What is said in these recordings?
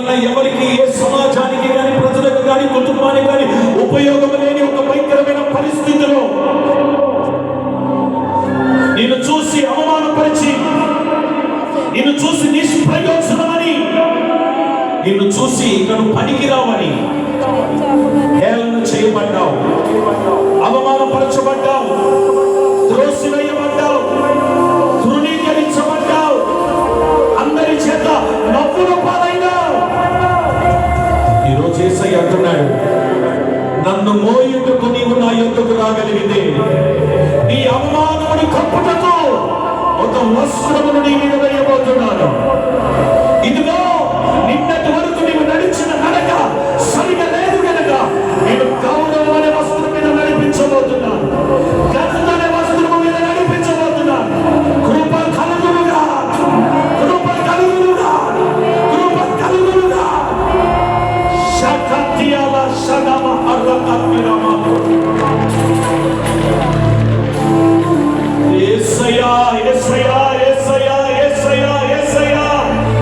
వల్ల ఎవరికి, ఏ సమాజానికి కానీ, ప్రజలకు కానీ, కుటుంబానికి కానీ ఉపయోగం లేని ఒక భయంకరమైన పరిస్థితిలో నిన్ను చూసి అవమానపరిచి, నిన్ను చూసి నిష్ప్రయోజనమని, నిన్ను చూసి నన్ను పనికిరావని హేళన చేయబడ్డావు, అవమానపరచబడ్డావు, త్రోసివేయబడ్డావు, తృణీకరించబడ్డావు, అందరి చేత నవ్వుల పాలైనావు. ఈరోజు యేసయ్య అంటున్నాడు, నన్ను మోయుటకు నీవు నా యొద్దకు రాగలిగితే నీ అవమానముని కప్పుటకు ఒక వస్త్రమును నీ మీద వేయబోతున్నాను. ఇదిగో నిన్నటి వరకు నీవు నడిచిన నడక సరిగా లేదు కనుక నేను గౌరవం అనే వస్త్రం మీద నడిపించబోతున్నాను, ఘనత అనే వస్త్రము మీద నడిపించబోతున్నాను. కృప కలుగునుగా, కృప కలుగునుగా, కృప కలుగునుగా. శకత్యాల శగమ హర్రకత్మిరమ యేసయ్యా, యేసయ్యా, యేసయ్యా, యేసయ్యా, యేసయ్యా.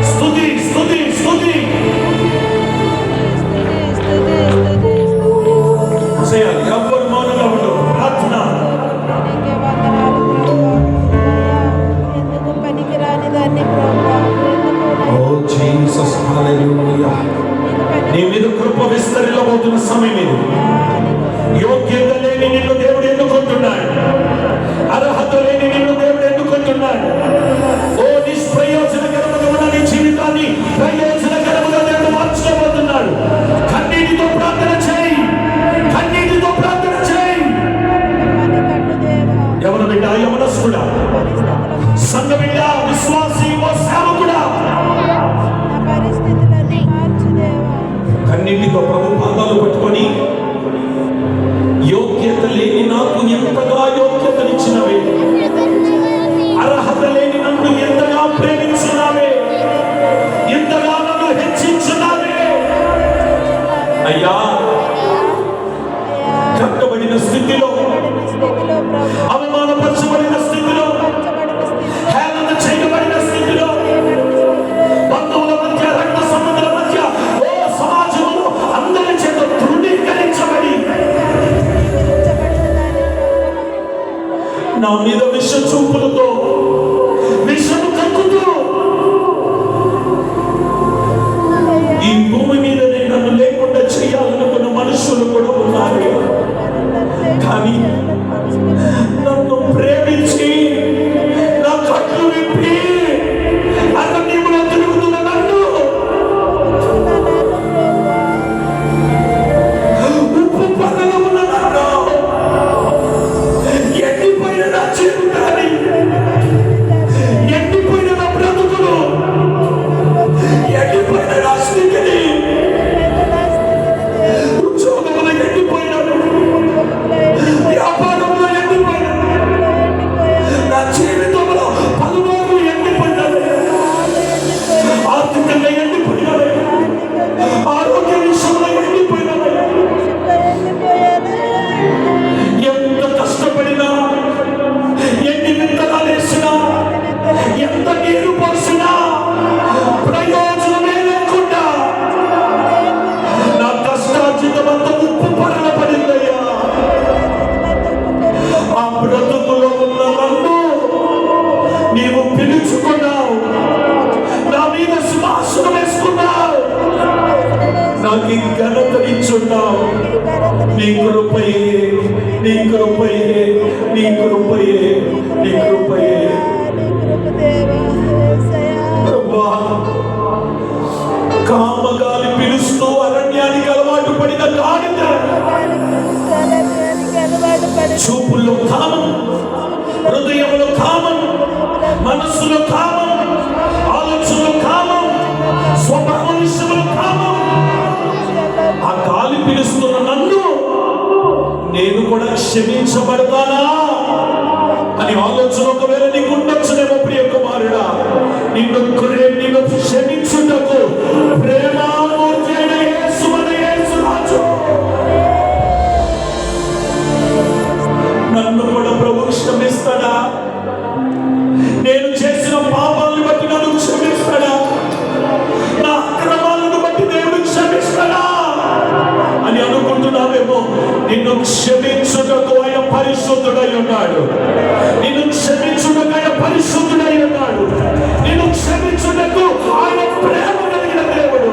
స్తుతి, స్తుతి, స్తుతి. చేయాలి, ఎవ్వరు మౌనంగా ఉండరు. ప్రార్థన. ఓ జీసస్, హల్లెలూయా. నీ మీద కృప విస్తరిల్లబోతున్న సమయం ఇది. యోగ్యత లేని నిన్ను దేవుడు ఎన్నుకుంటున్నాడు, అర్హత లేని నిన్ను దేవుడు ఎన్నుకుంటున్నాడు. ఓ నిష్ప్రయోజనకరముగా ఉన్న నీ జీవితాన్ని ప్రయోజనకరముగా దేవుడు మార్చుకోబోతున్నాడు. కన్నీటితో ప్రార్థన చేయి, కన్నీటితో ప్రార్థన చేయి. ఎవరు బిడ్డ, యవనస్తుడా, సంఘ బిడ్డ, విశ్వాసి, ఓ సేవకుడా, కన్నీటితో ప్రభు పాదాలు పట్టుకొని, యోగ్యత లేని నాకు ఎంతగా యోగ్యతనిచ్చినవే, అర్హత లేని నన్ను ఎంతగా ప్రేమించినావే, ఎంతగా నన్ను హెచ్చించినావే. అయ్యా, కట్టబడిన స్థితిలో, అవమానపరచబడిన స్థితిలో, హేళన చేయబడిన స్థితిలో, బంధువుల మధ్య, రక్త సంబంధుల మధ్య, ఓ సమాజంలో అందరి చేత తృణీకరించబడి నా మీద విష చూపులతో, విషము కక్కుతూ ఈ భూమి మీద నన్ను లేకుండా చేయాలనుకున్న మనుషులు కూడా ఉన్నారు. కానీ నన్ను ప్రేమించి నా కట్లు విప్పి అన్నిములో తిరుగుతున్న నన్ను, ఉప్పు పగలో ఉన్న నన్ను, ఎండిపోయిన నా జీవితాన్ని, ఎండిపోయిన నా బ్రతుకులు, ఎండిపోయిన నా స్థితిని, ఉద్యోగంలో ఎండిపోయినాను, వ్యాపారంలో ఎండిపోయినాను, నా జీవితంలో పలుమార్లు ఎండిపోయినాను, ఆర్థికంగా ఎండిపోయినాను, ఆరోగ్య విషయంలో ఎండిపోయినాను. ఎంత కష్టపడినా, ఎన్ని విత్తనాలు వేసినా, ఎంత నీరు పోసినా ప్రయోజనమే లేకుండా నా కష్టార్జితం అంతా ఉప్పు పరల పడిందయ్యా. ఆ బ్రతుకులో ఉన్న నన్ను నీవు పిలుచుకున్నావు, నా మీద శ్వాసను వేసుకున్నావు, నాకు ఈ ఘనతనిచ్చున్నావు. నీ కృపయే, నీ కృపయే, నీ కృపయే, నీ కృపయే. ప్రభువా, కామగాలి పిలుస్తూ అరణ్యానికి అలవాటు పడిన గాడిద, చూపుల్లో కామం, హృదయంలో కామం, మనస్సులో కామం, ఆలోచనలో కామం, స్వభావ విషయంలో కామం. ఆ గాలి పిలుస్తున్న నన్ను నేను కూడా క్షమించబడతానా అని ఆలోచన ఒకవేళ నీకు ఉండొచ్చునేమో. ప్రియ కుమారుడా, నిన్ను క్షమించుటకు ప్రేమామూర్తి అయిన యేసు మన యేసు రాజు నన్ను కూడా ప్రభు క్షమిస్తాడా? నేను చేసిన పాపాలను బట్టి నన్ను క్షమిస్తాడా? నా అక్రమాలను బట్టి ఉన్నాడు. నిన్ను క్షమించుటకు ఆయన పరిశుద్ధుడై ఉన్నాడు. నిన్ను క్షమించుటకు ఆయన ప్రేమ కలిగిన దేవుడు.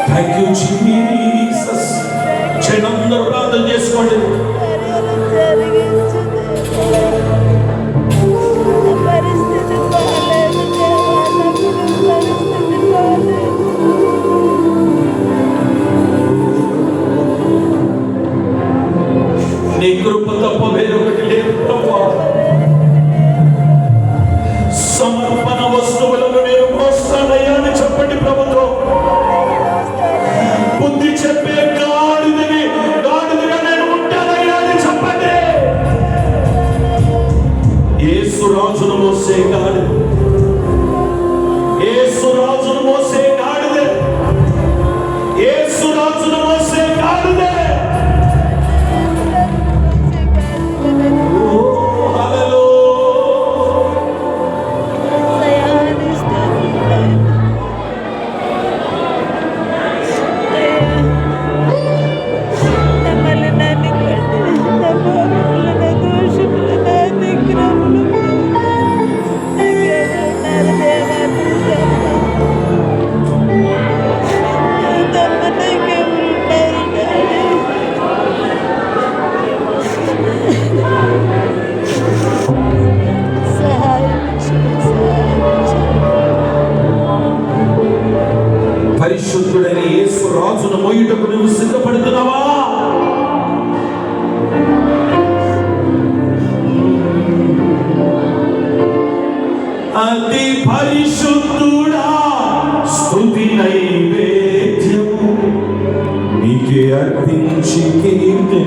Thank you Jesus. క్షణందరూ ప్రార్థన చేసుకోండి. నీ కృప తప్ప వేరొకటి లేదు ప్రభువా. సమర్పణ వస్తువులను నేను మోస్తానయ్యా అని చెప్పండి ప్రభుతో. బుద్ధి చెప్పే గాడిదగా నేను ఉంటానయ్యా అని చెప్పండి. యేసు రాజును మోసే గాడిద, యేసు రాజును మోసే గాడిద, యేసు రాజును మోసే గాడిద. పరిశుద్ధుడైన యేసు రాజును మోయుటకు నువ్వు సిద్ధపడుతున్నావా? అతి పరిశుద్ధుడా, స్తుతి నైవేద్యము నీకే అర్పించి కీర్తన